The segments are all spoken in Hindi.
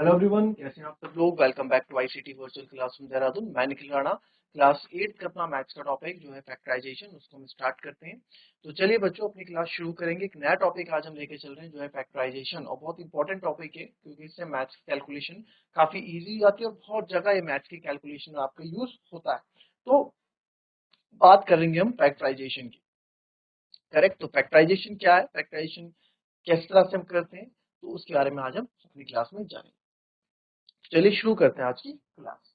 हेलो एवरीवन, कैसे हैं आप सब लोग। Welcome back to ICT virtual classroom Dehradun. मैं निखिल राणा। क्लास 8 का अपना मैथ्स का टॉपिक जो है फैक्टराइजेशन, उसको हम स्टार्ट करते हैं। तो चलिए बच्चों, अपनी क्लास शुरू करेंगे। एक नया टॉपिक आज हम लेके चल रहे हैं जो है फैक्टराइजेशन, और बहुत इंपॉर्टेंट टॉपिक है क्योंकि इससे मैथ्स की कैलकुलेशन काफी ईजी हो जाती है और बहुत जगह ये मैथ्स की कैलकुलेशन में आपका यूज होता है। तो बात करेंगे हम फैक्टराइजेशन की। करेक्ट। तो फैक्टराइजेशन क्या है, फैक्टराइजेशन किस तरह से हम करते हैं, तो उसके बारे में आज हम अपनी क्लास में जानेंगे। चलिए शुरू करते हैं आज की क्लास।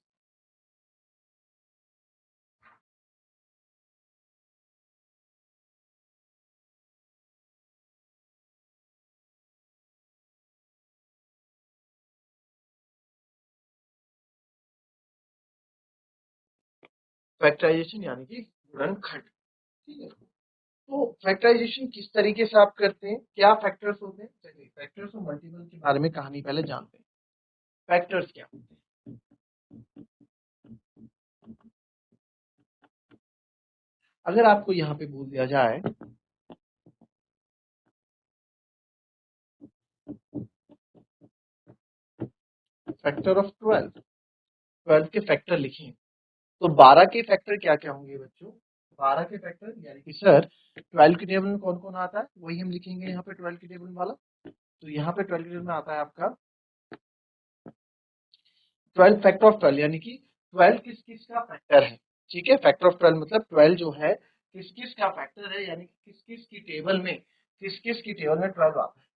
फैक्टराइजेशन यानी कि गुणनखंड। ठीक है। तो फैक्टराइजेशन किस तरीके से आप करते हैं, क्या फैक्टर्स होते हैं, चलिए फैक्टर्स और मल्टीपल के बारे में कहानी पहले जानते हैं। फैक्टर्स क्या होते हैं। अगर आपको यहाँ पे बोल दिया जाए फैक्टर ऑफ 12 के फैक्टर लिखें, तो 12 के फैक्टर क्या क्या होंगे बच्चों। 12 के फैक्टर यानी कि सर 12 के टेबल में कौन कौन आता है वही हम लिखेंगे यहाँ पे 12 के टेबल वाला। तो यहाँ पे 12 के टेबल में आता है आपका 12 फैक्टर ऑफ 12, यानी कि 12 किस किस का फैक्टर है। ठीक है। फैक्टर ऑफ 12 मतलब 12 जो है किस किस का फैक्टर है, यानी कि किस किस की टेबल में, किस किस की टेबल में 12 आता है।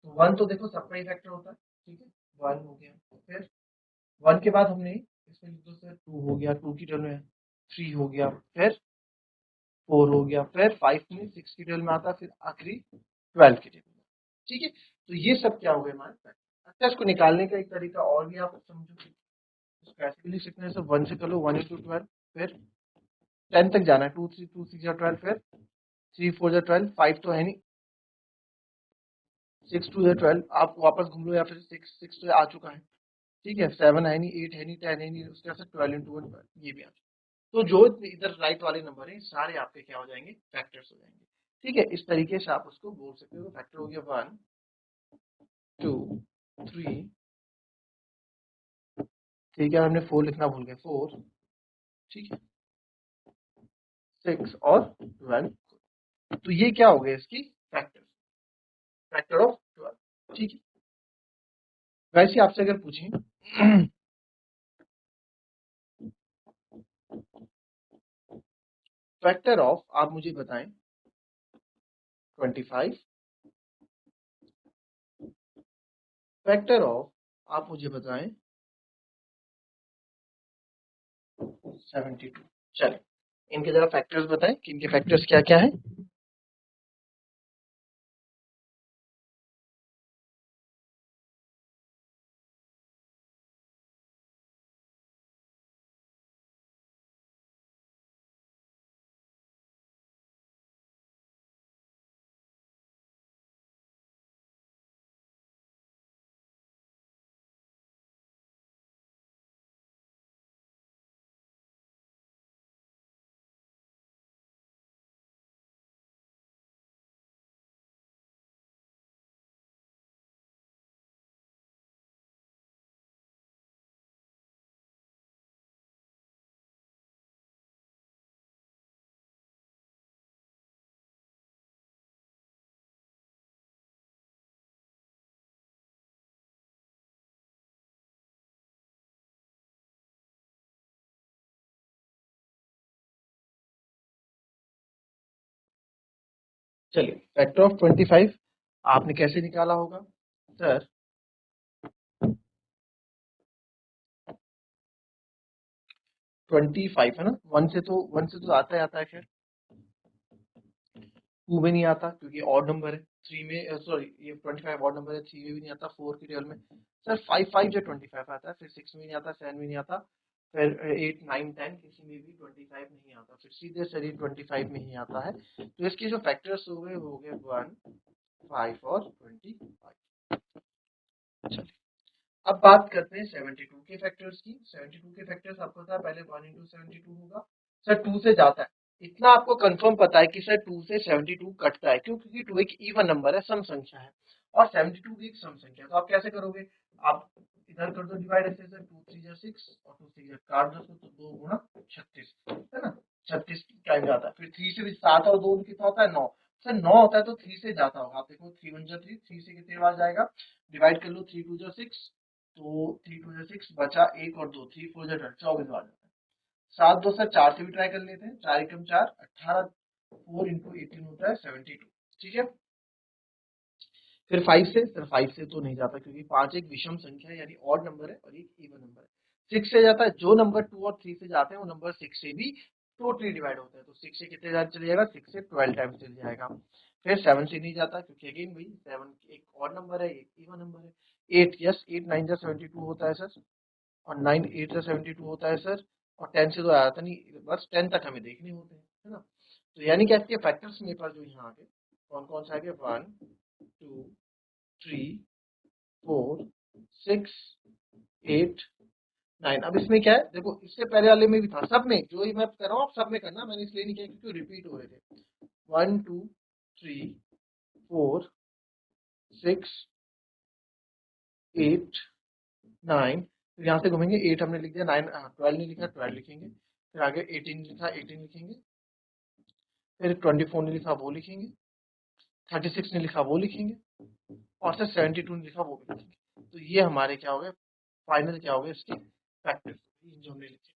तो 1 तो देखो सबका ही फैक्टर होता है। ठीक है। 1 हो गया। फिर 1 के बाद हमने इसमें लिख दो सर 2 हो गया, 2 की टेबल में 3 हो गया, फिर 4 हो गया, फिर 5 में 6 की टेबल में आता है, फिर आखिरी 12 की टेबल में। ठीक है। तो ये सब क्या हुए हमारे फैक्टर। अच्छा, इसको निकालने का एक तरीका और भी आप समझो। इसको ऐसे भी लिख सकते हैं सर, 1 से कर लो 1 इंटू 12, फिर 10 तक जाना है, 2 3 2 6 जा 12, फिर 3 4 जा 12, 5 तो है नहीं, 6 2 जा 12, आप वापस घूम लो, या फिर 6 6 तो आ चुका है। ठीक है। 7 है नहीं, 8 है नहीं, 10 है नहीं, उसके बाद 12 इंटू 1 12, ये भी आ चुका। तो जो इधर राइट वाले नंबर है सारे आपके क्या हो जाएंगे, फैक्टर्स हो जाएंगे। ठीक है। इस तरीके से आप उसको बोल सकते हो। फैक्टर हो गया 1 2 3। ठीक है, हमने 4 लिखना भूल गए, 4। ठीक है। 6 और 12। तो ये क्या हो गया इसकी फैक्टर, फैक्टर ऑफ 12। ठीक है। वैसे आपसे अगर पूछें फैक्टर ऑफ, आप मुझे बताएं 25, फैक्टर ऑफ आप मुझे बताएं 72। चलिए इनके जरा फैक्टर्स बताएं कि इनके फैक्टर्स क्या क्या है। चलिए फैक्टर ऑफ 25 आपने कैसे निकाला होगा सर। 25 है ना, 1 से तो आता है, खैर 2 में नहीं आता क्योंकि ऑड नंबर है। 3 में सॉरी, ये 25 ऑड नंबर है, 3 में भी नहीं आता, 4 की टेबल में सर 5 5 जो 25 आता है, फिर 6 में नहीं आता, 7 में नहीं आता, फिर 8 9 10 किसी में भी 25 नहीं आता, फिर सीधे सर 25 में ही आता है। तो इसके जो फैक्टर्स हो गए 1 5 और 25। चलिए अब बात करते हैं 72 के फैक्टर्स की। 72 के फैक्टर्स आपको पता है, पहले 1 इंटू 72 होगा सर, 2 से जाता है। इतना आपको कंफर्म पता है कि सर 2 से 72 कटता है, क्यों, क्योंकि 2 एक इवन नंबर है, सम संख्या है। और 72 भी एक सम संख्या। तो आप कैसे करोगे, आप इधर कर दो डिवाइड ऐसे, 2 3 जा 6 और 2 3 जा काट दो, तो 2 गुणा 36 है ना, 36 टाइम जाता है। फिर 3 से भी 7 और 2 कितना होता है 9, सर 9 होता है तो 3 से जाता होगा, आप देखो 3 1 जा 3, 3 से कितने बार जाएगा, डिवाइड कर लो, 3 2 जा 6, तो 3 2 जा 6 बचा 1 और 2, 3 4 जा 24 बार जाता है। 7 2 सर 4 से भी ट्राई कर लेते हैं, 4 एकम 4 18, 4 इंटू 18 होता है 72, ठीक है। फिर 5 से, सर 5 से तो नहीं जाता क्योंकि 5 एक विषम संख्या है, यानी ऑड नंबर है और एक इवन नंबर है। 6 से जाता है, जो नंबर 2 और 3 से जाते हैं वो नंबर 6 से भी टोटली डिवाइड होता है, तो 6 से कितने बार चले जाएगा, 6 से 12 टाइम्स चले जाएगा। फिर 7 से नहीं जाता क्योंकि अगेन भाई 7 एक ऑड नंबर है, एक इवन नंबर है। 8, यस 8 9 जा 72 होता है सर, और 9 8 जा 72 होता है सर, और 10 से तो आया था नहीं, बस 10 तक हमें देखने होते हैं, है ना। तो यानी क्या इसके फैक्टर्स मेरे पास जो यहाँ आ गए, कौन कौन सा आ गया, 1 2 3 4 6 8 9। अब इसमें क्या है, देखो इससे पहले वाले में भी था, सब में जो ही मैं कर रहा हूँ आप सब में करना, मैंने इसलिए नहीं किया क्योंकि रिपीट हो रहे थे। 1 2 3 4 6 8 9, फिर यहाँ से घूमेंगे, 8 हमने लिख दिया, 9 12 नहीं लिखा, 12 लिखेंगे, फिर आगे 18 लिखा, 18 लिखेंगे, फिर 24 नहीं लिखा वो लिखेंगे, 36 ने लिखा वो लिखेंगे, और सर 72 ने लिखा वो भी लिखेंगे। तो ये हमारे क्या हो गए, फाइनल क्या हो गए इसके फैक्टर्स जो हमने लिखे।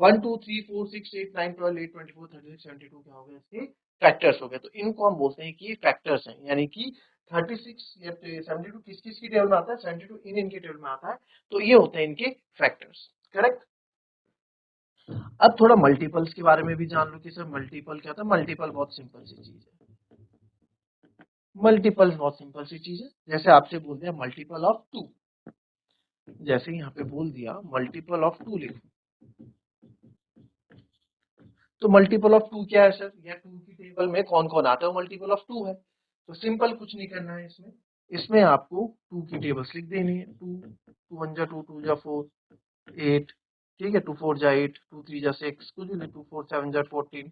1 2 3 4 6 8 9 12 8 24 36 72 क्या हो गए इसके फैक्टर्स हो गए। तो इनको हम बोलते हैं कि ये फैक्टर्स हैं, यानी कि 36 या 72 किस किस की टेबल में आता है, 72 इन इनके टेबल में आता है, तो ये होते हैं इनके फैक्टर्स, करेक्ट। अब थोड़ा मल्टीपल्स के बारे में भी जान लो कि सर मल्टीपल क्या होता है। मल्टीपल बहुत सिंपल सी चीज है, मल्टीपल्स बहुत सिंपल सी चीज है। जैसे आपसे बोल दिया मल्टीपल ऑफ 2, जैसे यहाँ पे बोल दिया मल्टीपल ऑफ 2 लिखो, तो मल्टीपल ऑफ 2 क्या है सर, या 2 की टेबल में कौन कौन आता है, मल्टीपल ऑफ 2 है। तो सिंपल कुछ नहीं करना है इसमें, इसमें आपको 2 की टेबल्स लिख देनी है। 2 2 1 जा 2 2 जा 4 8, ठीक है, 2 4 जा 8 2 3 जा 6, कुछ भी 2 4 7 जा 14,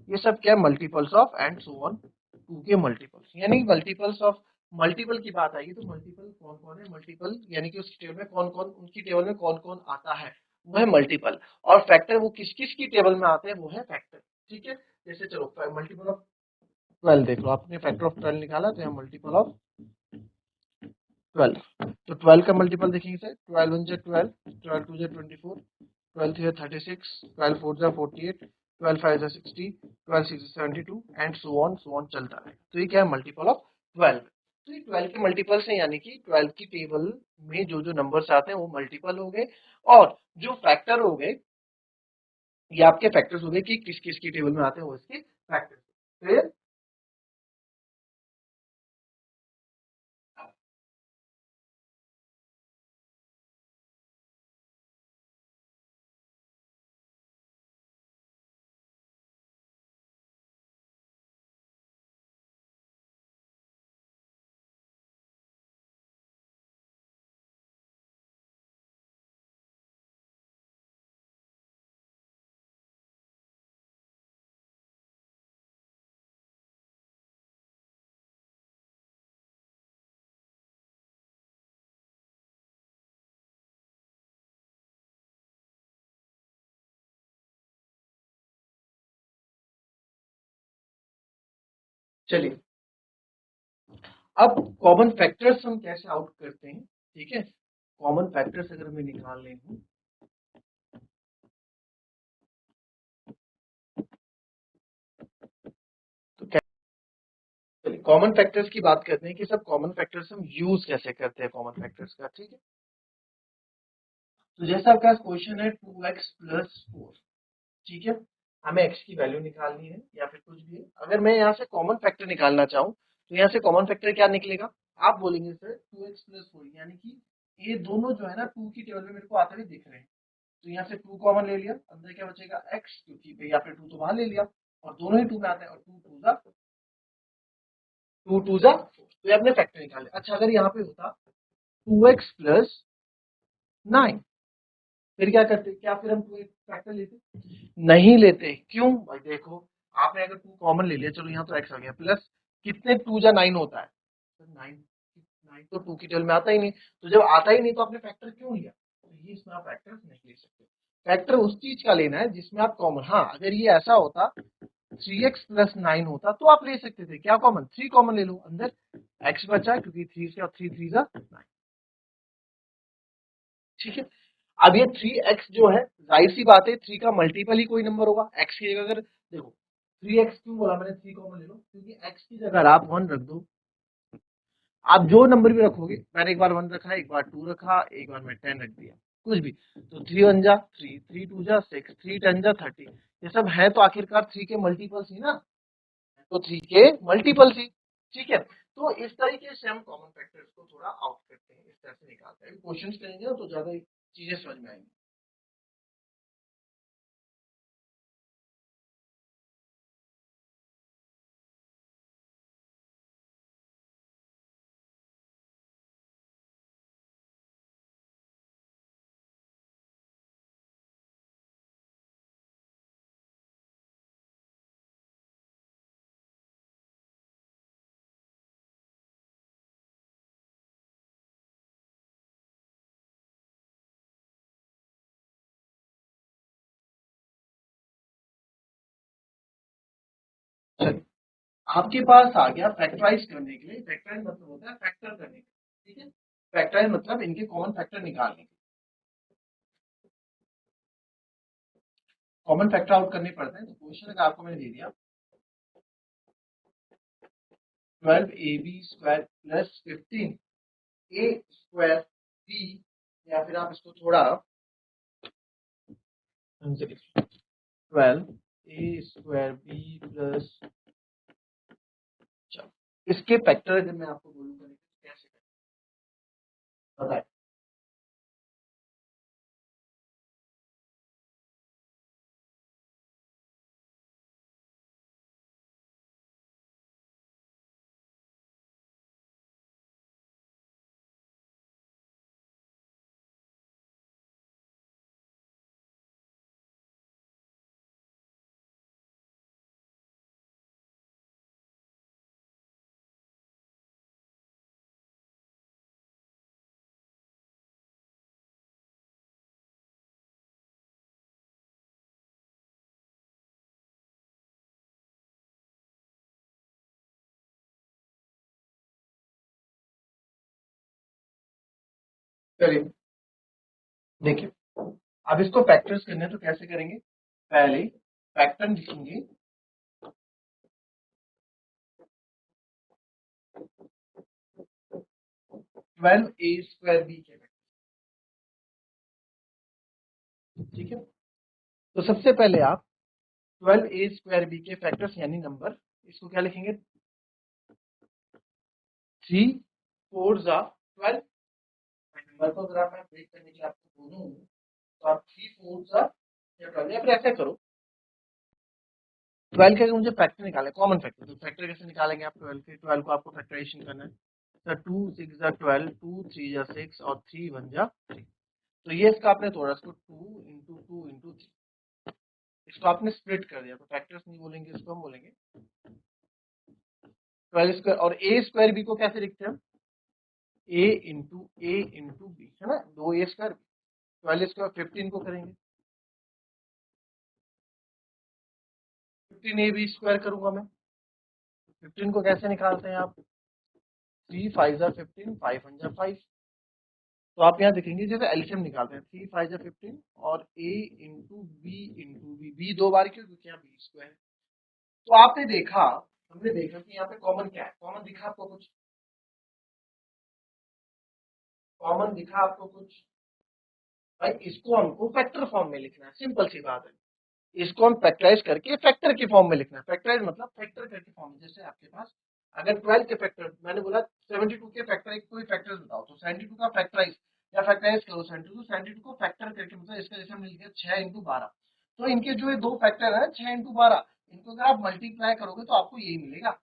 ये सब क्या multiples of and so on 2 के मल्टीपल्स। यानी मल्टीपल्स ऑफ मल्टीपल की बात आएगी तो मल्टीपल कौन कौन है, मल्टीपल यानी कि उसकी टेबल में कौन कौन, उनकी टेबल में कौन कौन आता है वो है मल्टीपल। और फैक्टर वो किस किस की टेबल में आते हैं वो है फैक्टर, ठीक है। जैसे चलो मल्टीपल ऑफ 12 देख लो, आपने फैक्टर ऑफ 12 निकाला तो यहाँ मल्टीपल ऑफ 12, तो 12 का मल्टीपल देखेंगे सर, 12 1 जा 12, 12 2 जा 24, 12 3 जा 36, 12 4 जा 48, 12 5 जा 60, 12 6 जा 72 एंड सो ऑन चलता है। तो ये क्या है मल्टीपल ऑफ 12। तो ये 12 के मल्टीपल्स हैं, यानी कि 12 की टेबल में जो जो नंबर्स आते हैं वो मल्टीपल हो गए, और जो फैक्टर हो गए ये आपके फैक्टर्स हो गए कि किस किस की टेबल में आते हैं वो इसके फैक्टर्स। फिर चलिए, अब कॉमन फैक्टर्स हम कैसे आउट करते हैं, ठीक है। कॉमन फैक्टर्स अगर हमें निकालने हो तो चलिए कॉमन फैक्टर्स की बात करते हैं कि सब कॉमन फैक्टर्स हम यूज कैसे करते हैं कॉमन फैक्टर्स का, ठीक है। तो जैसा आपका क्वेश्चन है 2x प्लस 4, ठीक है, हमें x की वैल्यू निकालनी है या फिर कुछ भी है। अगर मैं यहाँ से कॉमन फैक्टर निकालना चाहूँ तो यहाँ से कॉमन फैक्टर क्या निकलेगा, आप बोलेंगे सर 2x प्लस 4, यानी कि ये दोनों जो है ना 2 की टेबल में मेरे को आते हुए दिख रहे हैं, तो यहाँ से 2 कॉमन ले लिया, अंदर क्या बचेगा x, क्योंकि या फिर 2 तो वहां ले लिया और दोनों ही 2 में आते हैं, और 2 2 जा 4, तो ये अपने फैक्टर निकाले। अच्छा अगर यहाँ पे होता 2x प्लस 9, फिर क्या करते, क्या फिर हम 2 फैक्टर लेते, नहीं लेते, क्यों भाई, देखो आपने अगर 2 कॉमन ले लिया, चलो यहाँ तो x आ गया, प्लस कितने 2 जा 9 होता है, 9, 9 तो 2 की टेबल में आता ही नहीं, तो जब आता ही नहीं तो आपने फैक्टर क्यों लिया? तो ये इसमें आप फैक्टर नहीं ले सकते। फैक्टर उस चीज का लेना है जिसमें आप कॉमन, हाँ अगर ये ऐसा होता 3x प्लस 9 होता तो आप ले सकते थे, क्या कॉमन? 3 कॉमन ले लो, अंदर x बचा क्योंकि 3 से 3 3 जा 9, ठीक है। अब ये 3x जो है, जाहिर सी बात है 3 का मल्टीपल ही कोई नंबर होगा, x की जगह अगर देखो 3x क्यों बोला मैंने 3 कॉमन ले लो, क्योंकि x की जगह आप 1 रख दो, आप जो नंबर भी रखोगे, मैंने एक बार 1 रखा, एक बार 2 रखा, एक बार मैं 10 रख दिया, कुछ भी, तो 3 1 जा 3, 3 2 जा 6, 3 10 जा 30, ये सब है तो आखिरकार 3 के मल्टीपल्स ही ना, तो 3 के मल्टीपल्स ही, ठीक है। तो इस तरीके से हम कॉमन फैक्टर्स को थोड़ा आउट करते हैं, इस तरह से निकालते हैं, क्वेश्चंस करेंगे ना तो ज्यादा चीजें समझ में आएंगी। चलिए, आपके पास आ गया फैक्टराइज करने के लिए, फैक्टराइज मतलब होता है फैक्टर करने के लिए, ठीक है। फैक्टराइज मतलब इनके कॉमन फैक्टर निकालने के, कॉमन फैक्टर आउट करने पड़ते हैं। तो क्वेश्चन अगर आपको मैंने दे दिया 12ab² प्लस 15a² b, या फिर आप इसको थोड़ा 12a² b प्लस, इसके फैक्टर अगर मैं आपको बोलूँ करें तो कैसे करें बताए? चलिए देखिए, अब इसको फैक्टर्स करने हैं तो कैसे करेंगे? पहले फैक्टर लिखेंगे 12a² b के फैक्टर, ठीक है। तो सबसे पहले आप 12a² b के फैक्टर्स यानी नंबर, इसको क्या लिखेंगे? 3 4 जा 12, नंबर को अगर मैं ब्रेक करने के लिए आपको बोलूं तो आप 3 4 जा या 12, या फिर ऐसे करो 12 के मुझे फैक्टर निकालना है, कॉमन फैक्टर, तो फैक्टर कैसे निकालेंगे आप 12 के? 12 को आपको फैक्टराइजेशन करना है, तो 2 6 जा 12, 2 3 जा 6 और 3 1 जा 3, तो ये इसका आपने तोड़ा, इसको 2 इंटू 2 इंटू 3, इसको आपने स्प्लिट कर दिया, तो फैक्टर्स नहीं बोलेंगे, इसको हम बोलेंगे 12²। और a² b को कैसे लिखते हैं हम? a इंटू b, है ना, 2a², 12² 15 को करेंगे, 15ab² करूंगा मैं, 15 को कैसे निकालते हैं आप? 3 5 जा 15, 5 1 जा 5, तो आप यहाँ देखेंगे जैसे एलसीएम निकालते हैं, 3 5 जा 15 और a इंटू बी दो बार क्यों? क्योंकि यहाँ b² है। तो आपने देखा, हमने देखा कि यहाँ पे कॉमन क्या है, कॉमन दिखा आपको कुछ? कॉमन दिखा आपको कुछ? भाई इसको हमको फैक्टर फॉर्म में लिखना है, सिंपल सी बात है, इसको हम फैक्टराइज करके फैक्टर के फॉर्म में लिखना है, फैक्टराइज मतलब फैक्टर करके फॉर्म में, जैसे आपके पास अगर 12 के फैक्टर, मैंने बोला 72 के फैक्टर, एक कोई फैक्टर बताओ, तो 72 का फैक्टराइज या फैक्टराइज करो 72 को फैक्टर करके, मतलब इसका जैसे हमने लिखा 6 इंटू 12, तो इनके जो ये दो फैक्टर है 6 इंटू 12, इनको अगर आप मल्टीप्लाई करोगे तो आपको यही मिलेगा,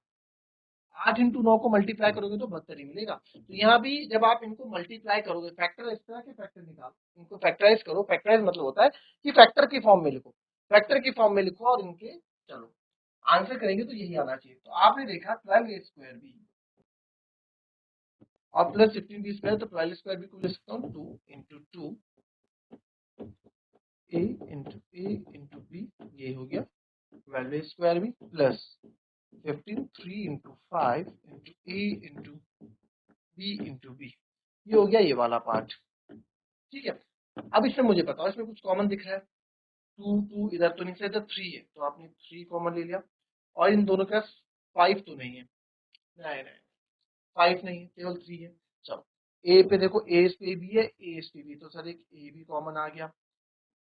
8 इंटू 9 को मल्टीप्लाई करोगे तो 72 ही मिलेगा। तो यहाँ भी जब आप इनको मल्टीप्लाई करोगे, फैक्टर इस तरह के फैक्टर निकालो, इनको फैक्टराइज करो, फैक्टराइज मतलब होता है कि फैक्टर की फॉर्म में लिखो, फैक्टर की फॉर्म में लिखो और इनके चलो आंसर करेंगे तो यही आना चाहिए। तो आपने देखा 12a² b, और प्लस 15b स्क्वायर, तो 12 स्क्वायर भी लिख सकता हूँ, 2 इंटू 2 a इंटू बी, ये हो गया 12 स्क्वायर भी, plus 15 3 into 5 into a into b into b, ये हो गया ये वाला पार्ट। ठीक है, अब इसमें मुझे बताओ, इसमें कुछ कॉमन दिख रहा है? 2 इधर तो नहीं, इधर 3 है, तो आपने 3 कॉमन ले लिया, और इन दोनों का 5 तो नहीं है, नहीं 5 नहीं है, केवल 3 है। चलो ए पे देखो, ए इस पे भी है, ए इस पे भी, तो सर एक ए भी कॉमन आ गया।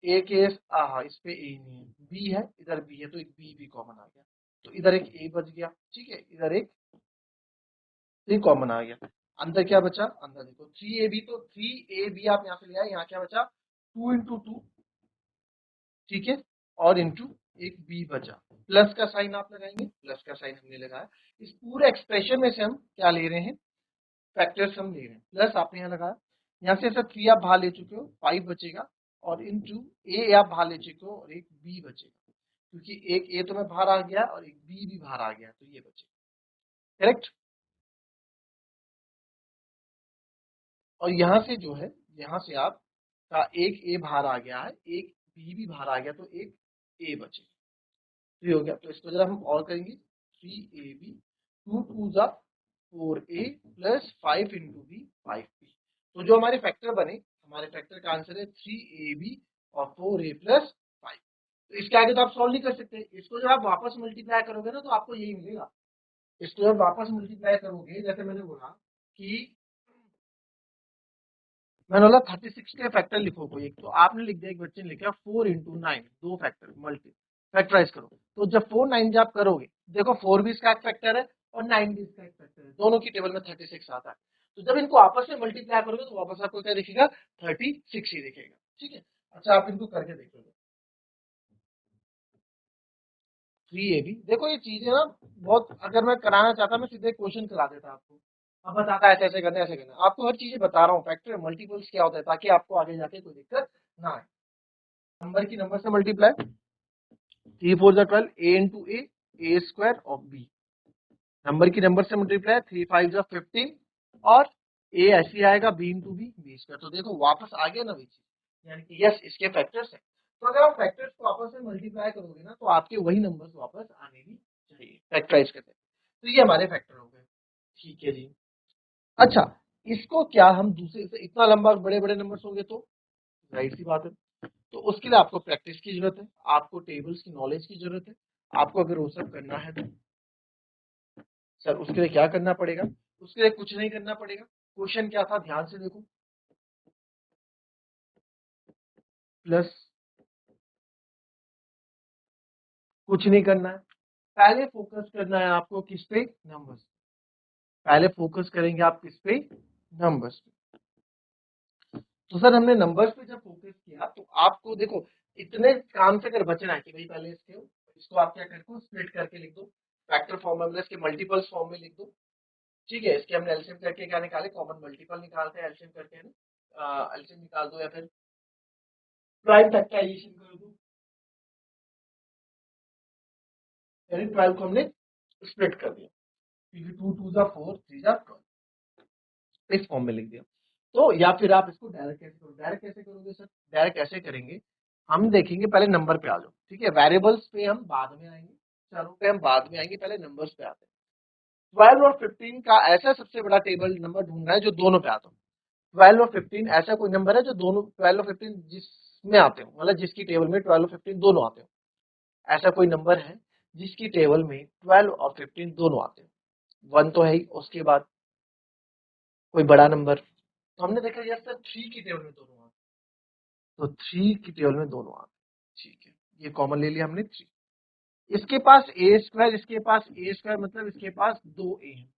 ए केस इस पे ए नहीं है, बी है, इधर बी है, तो एक बी भी कॉमन आ गया, तो इधर एक ए बच गया। ठीक है, इधर एक थ्री कॉमन आ गया। अंदर क्या बचा? अंदर देखो 3ab, तो 3ab आप यहाँ से ले आए, यहाँ क्या बचा? 2 इंटू 2, ठीक है, और इंटू एक बी बचा, प्लस का साइन आप लगाएंगे, प्लस का साइन हमने लगाया। इस पूरे एक्सप्रेशन में से हम क्या ले रहे हैं? फैक्टर्स हम ले रहे हैं, प्लस आपने यहाँ लगाया, यहाँ से सर 3 आप बाहर ले चुके हो, 5 बचेगा, और इंटू ए आप बाहर ले चुके हो, और एक बी बचेगा, क्योंकि एक ए तो मैं बाहर आ गया और एक बी भी बाहर आ गया, तो ये बचेगा। करेक्ट? और यहाँ से जो है, यहाँ से आप का एक ए बाहर आ गया है, एक बी भी बाहर आ गया, तो एक ए बचे, तो ये हो गया। तो इसको जरा हम और करेंगे, 3ab 2 2 जा 4a plus 5 into B 5b, तो जो हमारे फैक्टर बने, हमारे फैक्टर का आंसर है 3ab और 4a प्लस 5। तो इसके आगे तो आप सॉल्व नहीं कर सकते, इसको जब आप वापस मल्टीप्लाई करोगे ना, तो आपको यही मिलेगा। इसको जब वापस मल्टीप्लाई करोगे, जैसे मैंने बोला कि मैंने बोला 36 के फैक्टर लिखो कोई एक, तो आपने लिख दिया, एक बच्चे ने लिखा 4 इंटू 9, दो फैक्टर मल्टी फैक्टराइज करो, तो जब 4 9 जब करोगे, देखो 4 भी इसका एक फैक्टर है और 9 भी इसका एक फैक्टर है, दोनों की टेबल में 36 आता है, तो जब इनको आपस में मल्टीप्लाई करोगे तो वापस आपको क्या दिखेगा? 36 ही दिखेगा। ठीक है, अच्छा आप इनको करके देखोगे। 3ab, देखो ये चीजें ना बहुत, अगर मैं कराना चाहता मैं सीधे क्वेश्चन करा देता आपको, अब बताता ऐसे ऐसे करना, ऐसे करना, आपको हर चीजें बता रहा हूँ, फैक्टर मल्टीपल्स क्या होता है, ताकि आपको आगे जाके कोई दिक्कत ना आए। नंबर की नंबर से मल्टीप्लाई, 3 4 जा 12, a into a square of b, number की नंबर से मल्टीप्लाई, 3 5 जा 15, और ए ऐसे आएगा बी इंटू बी स्क्वायर, तो देखो वापस आ गया ना वही चीज, यानी कि यस इसके फैक्टर्स है। तो अगर आप फैक्टर्स को आपस में मल्टीप्लाई करोगे ना, तो आपके वही नंबर्स वापस आने भी चाहिए फैक्टराइज करते हैं। तो ये हमारे फैक्टर हो गए। ठीक है जी। अच्छा, इसको क्या हम दूसरे से, इतना लंबा बड़े बड़े नंबर्स होंगे तो जाहिर सी बात है, तो उसके लिए आपको प्रैक्टिस की जरूरत है, आपको टेबल्स की नॉलेज की जरूरत है। आपको अगर वो सब करना है तो सर उसके लिए क्या करना पड़ेगा? उसके लिए कुछ नहीं करना पड़ेगा। क्वेश्चन क्या था, ध्यान से देखो, प्लस, कुछ नहीं करना है, पहले फोकस करना है आपको किस पे? नंबर्स। पहले फोकस करेंगे आप किस पे? नंबर्स पे। तो सर हमने नंबर्स पे जब फोकस किया, तो आपको देखो इतने काम से अगर बचना है कि भाई पहले इसको आप क्या करके स्प्लिट करके लिख दो, फैक्टर फॉर्म में, मतलब इसके मल्टीपल्स फॉर्म में लिख दो। ठीक है, इसके हमने एलसीएम करके क्या निकाले? कॉमन मल्टीपल निकालते हैं एलसीएम करके, है ना, एलसीएम निकाल दो या फिर प्राइम फैक्टराइजेशन कर दो, यानी 12 को हमने स्प्लिट कर दिया, क्योंकि 2 2 जा 4 3 जा 12, इस फॉर्म में लिख दिया। तो या फिर आप इसको डायरेक्ट कैसे करोगे? डायरेक्ट कैसे करोगे सर? डायरेक्ट ऐसे करेंगे, हम देखेंगे पहले नंबर पे आ जाओ, ठीक है, वेरिएबल्स पे हम बाद में आएंगे, चलो पे हम बाद में आएंगे, पहले नंबर्स पे आते हैं। 12 और 15 का ऐसा सबसे बड़ा टेबल नंबर ढूंढना है जो दोनों पे आता हो। 12 और 15 ऐसा कोई नंबर है जो दोनों 12 और 15 जिसमें आते हो, मतलब जिसकी टेबल में 12 और 15 दोनों आते हो, ऐसा कोई नंबर है जिसकी टेबल में 12 और 15 दोनों आते हो? वन तो है ही, उसके बाद कोई बड़ा नंबर, तो हमने देखा यार सर 3 की टेबल में दोनों आते, तो 3 की टेबल में दोनों आते, ठीक है, ये कॉमन ले लिया हमने 3। इसके पास ए स्क्वायर, इसके पास ए स्क्वायर, मतलब इसके पास 2a है,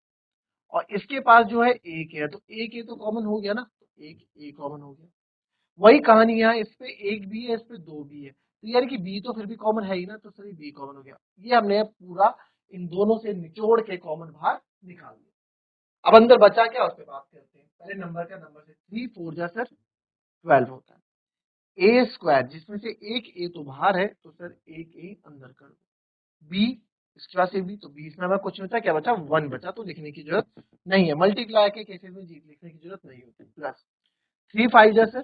और इसके पास जो है एक है, तो एक ए तो कॉमन हो गया ना, तो एक ए कॉमन हो गया। वही कहानी यहाँ, इस पे एक बी है, इस पे दो बी है, तो यार कि बी तो फिर भी कॉमन है ही ना, तो सर बी कॉमन हो गया। ये हमने पूरा इन दोनों से निचोड़ के कॉमन बाहर निकाल दिया। अब अंदर बचा क्या, उस पर बात करते हैं। पहले नंबर का, नंबर से 3 4 जा सर 12 होता है। ए स्क्वायर, जिसमें से एक ए तो बाहर है, तो सर एक ए अंदर कर दो, बी इसके बाद से बी, तो 20 में हमें कुछ बचा, क्या बचा 1 बचा, तो लिखने की जरूरत नहीं है। मल्टीप्लाई के केसेस में जी लिखने की जरूरत नहीं होती। प्लस 3 5 जैसे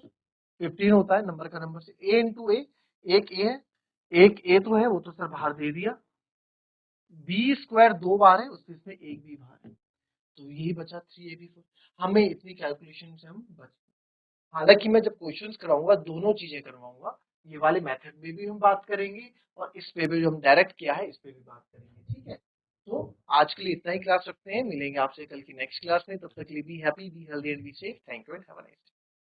15 होता है नंबर का नंबर से, ए इंटू ए, एक ए है, एक ए तो है वो तो सर बाहर दे दिया, बी स्क्वायर 2 बार है उसमें इसमें एक भी बाहर है, तो यही बचा 3ab4। हमें इतनी कैलकुलेशन से हम बच, हालांकि मैं जब क्वेश्चंस कराऊंगा दोनों चीजें करवाऊंगा, ये वाले मेथड में भी हम बात करेंगे और इस पे भी जो हम डायरेक्ट किया है इस पे भी बात करेंगे, ठीक है। तो आज के लिए इतना ही क्लास रखते हैं, मिलेंगे आपसे कल की नेक्स्ट क्लास में, तब तक के लिए be happy, be healthy and be safe. Thank you and have a nice day.